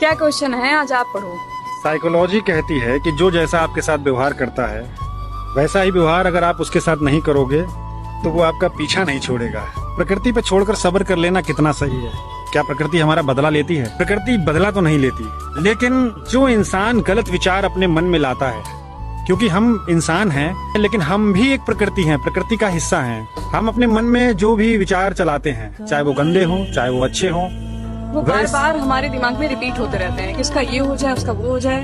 क्या क्वेश्चन है, आज आप पढ़ो। साइकोलॉजी कहती है कि जो जैसा आपके साथ व्यवहार करता है वैसा ही व्यवहार अगर आप उसके साथ नहीं करोगे तो वो आपका पीछा नहीं छोड़ेगा। प्रकृति पे छोड़कर सब्र कर लेना कितना सही है। क्या प्रकृति हमारा बदला लेती है? प्रकृति बदला तो नहीं लेती, लेकिन जो इंसान गलत विचार अपने मन में लाता है, क्योंकि हम इंसान हैं लेकिन हम भी एक प्रकृति हैं, प्रकृति का हिस्सा हैं। हम अपने मन में जो भी विचार चलाते हैं, चाहे वो गंदे हों चाहे वो अच्छे हों, वो बार बार हमारे दिमाग में रिपीट होते रहते हैं कि इसका ये हो जाए, उसका वो हो जाए।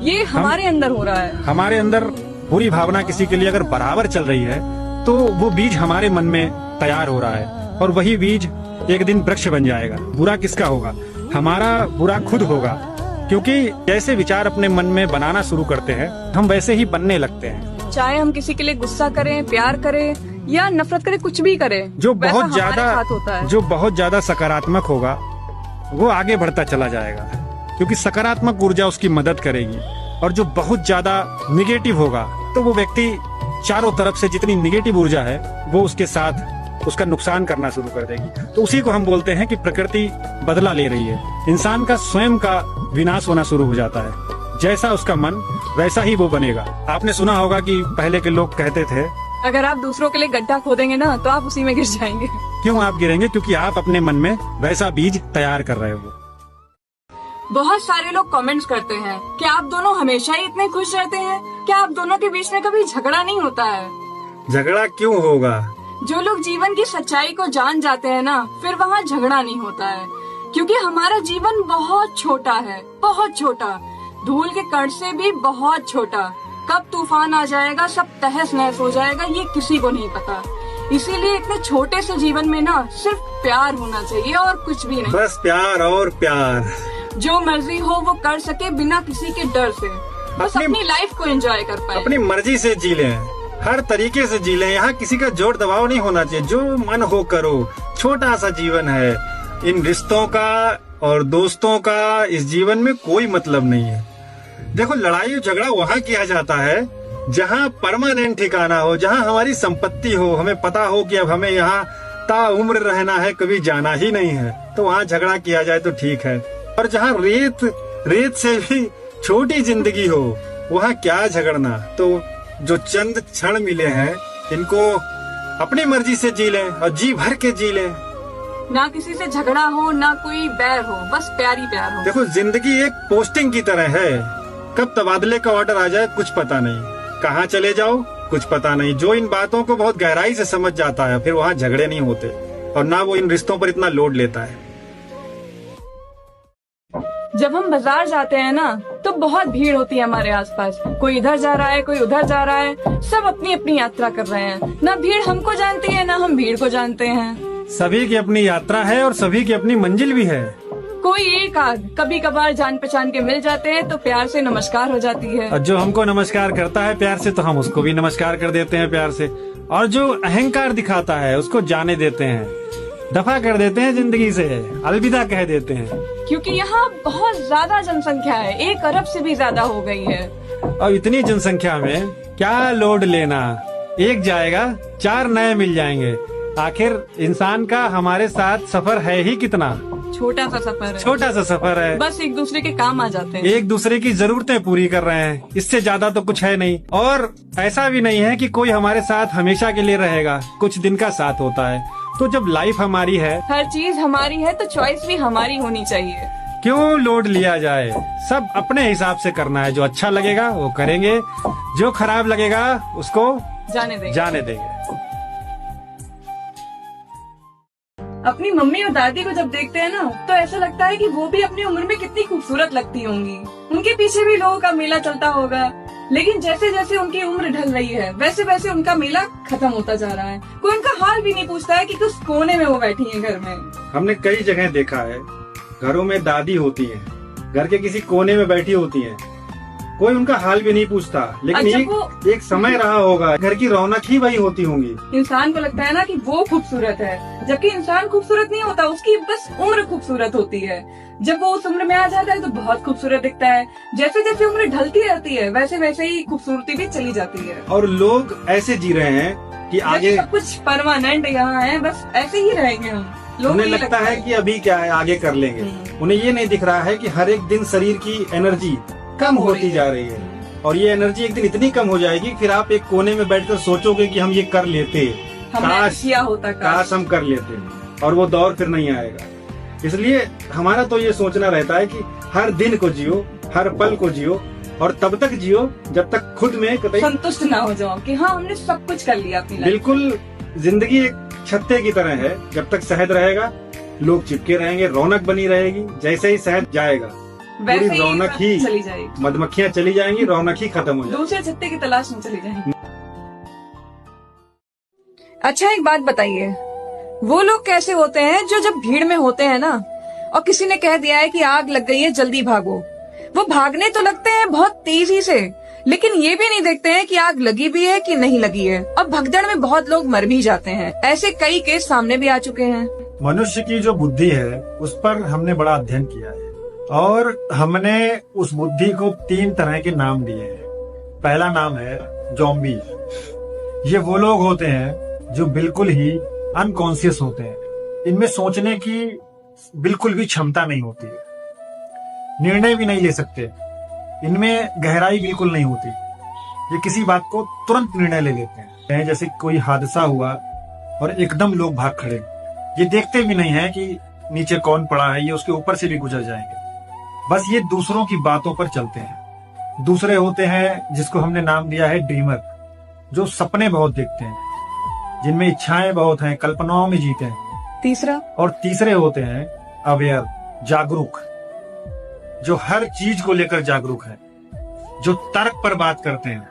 ये हमारे अंदर हो रहा है। हमारे अंदर बुरी भावना किसी के लिए अगर बराबर चल रही है तो वो बीज हमारे मन में तैयार हो रहा है और वही बीज एक दिन वृक्ष बन जाएगा। बुरा किसका होगा? हमारा बुरा खुद होगा, क्योंकि जैसे विचार अपने मन में बनाना शुरू करते हैं हम वैसे ही बनने लगते हैं। चाहे हम किसी के लिए गुस्सा करें, प्यार करें या नफरत करें, कुछ भी करें, जो बहुत ज्यादा सकारात्मक होगा वो आगे बढ़ता चला जाएगा, क्योंकि सकारात्मक ऊर्जा उसकी मदद करेगी। और जो बहुत ज्यादा निगेटिव होगा तो वो व्यक्ति चारों तरफ से जितनी निगेटिव ऊर्जा है वो उसके साथ उसका नुकसान करना शुरू कर देगी। तो उसी को हम बोलते हैं कि प्रकृति बदला ले रही है। इंसान का स्वयं का विनाश होना शुरू हो जाता है। जैसा उसका मन वैसा ही वो बनेगा। आपने सुना होगा कि पहले के लोग कहते थे, अगर आप दूसरों के लिए गड्ढा खोदेंगे ना तो आप उसी में गिर जाएंगे। क्यों आप गिरेंगे? क्योंकि आप अपने मन में वैसा बीज तैयार कर रहे हो। बहुत सारे लोग कमेंट्स करते हैं कि आप दोनों हमेशा ही इतने खुश रहते हैं, क्या आप दोनों के बीच में कभी झगड़ा नहीं होता है? झगड़ा क्यों होगा? जो लोग जीवन की सच्चाई को जान जाते हैं ना, फिर वहाँ झगड़ा नहीं होता है, क्योंकि हमारा जीवन बहुत छोटा है, बहुत छोटा, धूल के कण से भी बहुत छोटा। कब तूफान आ जाएगा, सब तहस नहस हो जाएगा, ये किसी को नहीं पता। इसीलिए इतने छोटे से जीवन में ना सिर्फ प्यार होना चाहिए और कुछ भी नहीं। बस प्यार और प्यार। जो मर्जी हो वो कर सके बिना किसी के डर से, बस अपनी लाइफ को एंजॉय कर पाए। अपनी मर्जी से जी लें, हर तरीके से जी लें। यहाँ किसी का जोर दबाव नहीं होना चाहिए, जो मन हो करो। छोटा सा जीवन है। इन रिश्तों का और दोस्तों का इस जीवन में कोई मतलब नहीं है। देखो, लड़ाई झगड़ा वहाँ किया जाता है जहाँ परमानेंट ठिकाना हो, जहाँ हमारी संपत्ति हो, हमें पता हो कि अब हमें यहाँ ताउम्र रहना है, कभी जाना ही नहीं है, तो वहाँ झगड़ा किया जाए तो ठीक है। और जहाँ रेत से भी छोटी जिंदगी हो वहाँ क्या झगड़ना। तो जो चंद क्षण मिले हैं इनको अपनी मर्जी से जी लें और जी भर के जी लें। ना किसी से झगड़ा हो, ना कोई बैर हो, बस प्यार ही प्यार हो। देखो, जिंदगी एक पोस्टिंग की तरह है। कब तबादले का ऑर्डर आ जाए कुछ पता नहीं, कहाँ चले जाओ कुछ पता नहीं। जो इन बातों को बहुत गहराई से समझ जाता है फिर वहाँ झगड़े नहीं होते और ना वो इन रिश्तों पर इतना लोड लेता है। जब हम बाजार जाते हैं ना तो बहुत भीड़ होती है हमारे आसपास। कोई इधर जा रहा है, कोई उधर जा रहा है, सब अपनी अपनी यात्रा कर रहे हैं। ना भीड़ हमको जानती है, ना हम भीड़ को जानते हैं। सभी की अपनी यात्रा है और सभी की अपनी मंजिल भी है। कोई एक आध कभी कभार जान पहचान के मिल जाते हैं तो प्यार से नमस्कार हो जाती है। और जो हमको नमस्कार करता है प्यार से तो हम उसको भी नमस्कार कर देते हैं प्यार से। और जो अहंकार दिखाता है उसको जाने देते हैं, दफा कर देते हैं, जिंदगी से अलविदा कह देते हैं। क्योंकि यहाँ बहुत ज्यादा जनसंख्या है, 1 अरब से भी ज्यादा हो गई है। और इतनी जनसंख्या में क्या लोड लेना, एक जाएगा 4 नए मिल जाएंगे। आखिर इंसान का हमारे साथ सफर है ही कितना, छोटा सा सफर है, छोटा सा सफर है। बस एक दूसरे के काम आ जाते हैं, एक दूसरे की जरूरतें पूरी कर रहे हैं, इससे ज्यादा तो कुछ है नहीं। और ऐसा भी नहीं है कि कोई हमारे साथ हमेशा के लिए रहेगा, कुछ दिन का साथ होता है। तो जब लाइफ हमारी है, हर चीज हमारी है, तो चॉइस भी हमारी होनी चाहिए। क्यों लोड लिया जाए? सब अपने हिसाब से करना है। जो अच्छा लगेगा वो करेंगे, जो खराब लगेगा उसको जाने देंगे। अपनी मम्मी और दादी को जब देखते हैं ना तो ऐसा लगता है कि वो भी अपनी उम्र में कितनी खूबसूरत लगती होंगी। उनके पीछे भी लोगों का मेला चलता होगा, लेकिन जैसे जैसे उनकी उम्र ढल रही है वैसे वैसे उनका मेला खत्म होता जा रहा है। कोई उनका हाल भी नहीं पूछता है कि किस कोने में वो बैठी है घर में। हमने कई जगह देखा है, घरों में दादी होती है, घर के किसी कोने में बैठी होती है, कोई उनका हाल भी नहीं पूछता। लेकिन एक समय रहा होगा, घर की रौनक ही वही होती होंगी। इंसान को लगता है ना कि वो खूबसूरत है, जबकि इंसान खूबसूरत नहीं होता, उसकी बस उम्र खूबसूरत होती है। जब वो उस उम्र में आ जाता है तो बहुत खूबसूरत दिखता है। जैसे जैसे उम्र ढलती रहती है वैसे वैसे ही खूबसूरती भी चली जाती है। और लोग ऐसे जी रहे हैं कि आगे सब कुछ परमानेंट यहाँ है, बस ऐसे ही रहेंगे हम। उन्हें लगता है कि अभी क्या है, आगे कर लेंगे। उन्हें ये नहीं दिख रहा है कि हर एक दिन शरीर की एनर्जी कम होती जा रही है, और ये एनर्जी एक दिन इतनी कम हो जाएगी, फिर आप एक कोने में बैठकर सोचोगे कि हम ये कर लेते, काश हम कर लेते, और वो दौर फिर नहीं आएगा। इसलिए हमारा तो ये सोचना रहता है कि हर दिन को जियो, हर पल को जियो, और तब तक जियो जब तक खुद में कतई संतुष्ट ना हो जाओ कि हाँ हमने सब कुछ कर लिया अपनी लाइफ। बिल्कुल, जिंदगी एक छत्ते की तरह है, जब तक शहद रहेगा लोग चिपके रहेंगे, रौनक बनी रहेगी। जैसे ही शहद जाएगा पूरी रौनक ही चली जाएगी, मधुमक्खियां चली जाएंगी, रौनक ही खत्म हो जाएगी, दूसरे छत्ते की तलाश में चली जाएंगी। अच्छा एक बात बताइए, वो लोग कैसे होते हैं जो जब भीड़ में होते हैं ना, और किसी ने कह दिया है कि आग लग गई है जल्दी भागो, वो भागने तो लगते हैं बहुत तेजी से, लेकिन ये भी नहीं देखते हैं कि आग लगी भी है कि नहीं लगी है, और भगदड़ में बहुत लोग मर भी जाते हैं। ऐसे कई केस सामने भी आ चुके हैं। मनुष्य की जो बुद्धि है उस पर हमने बड़ा अध्ययन किया है, और हमने उस बुद्धि को 3 तरह के नाम दिए हैं। पहला नाम है ज़ॉम्बी। ये वो लोग होते हैं जो बिल्कुल ही अनकॉन्शियस होते हैं, इनमें सोचने की बिल्कुल भी क्षमता नहीं होती है, निर्णय भी नहीं ले सकते, इनमें गहराई बिल्कुल नहीं होती, ये किसी बात को तुरंत निर्णय ले लेते हैं। जैसे कोई हादसा हुआ और एकदम लोग भाग खड़े, ये देखते भी नहीं है कि नीचे कौन पड़ा है, ये उसके ऊपर से भी गुजर जाएंगे, बस ये दूसरों की बातों पर चलते हैं। दूसरे होते हैं जिसको हमने नाम दिया है ड्रीमर, जो सपने बहुत देखते हैं, जिनमें इच्छाएं बहुत हैं, कल्पनाओं में जीते हैं। तीसरे होते हैं अवेयर, जागरूक, जो हर चीज को लेकर जागरूक है, जो तर्क पर बात करते हैं,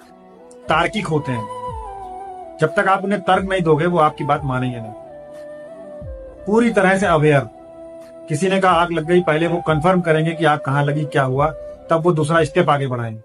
तार्किक होते हैं। जब तक आप उन्हें तर्क नहीं दोगे वो आपकी बात मानेंगे नहीं। पूरी तरह से अवेयर, किसी ने कहा आग लग गई, पहले वो कंफर्म करेंगे कि आग कहाँ लगी, क्या हुआ, तब वो दूसरा स्टेप आगे बढ़ाएंगे।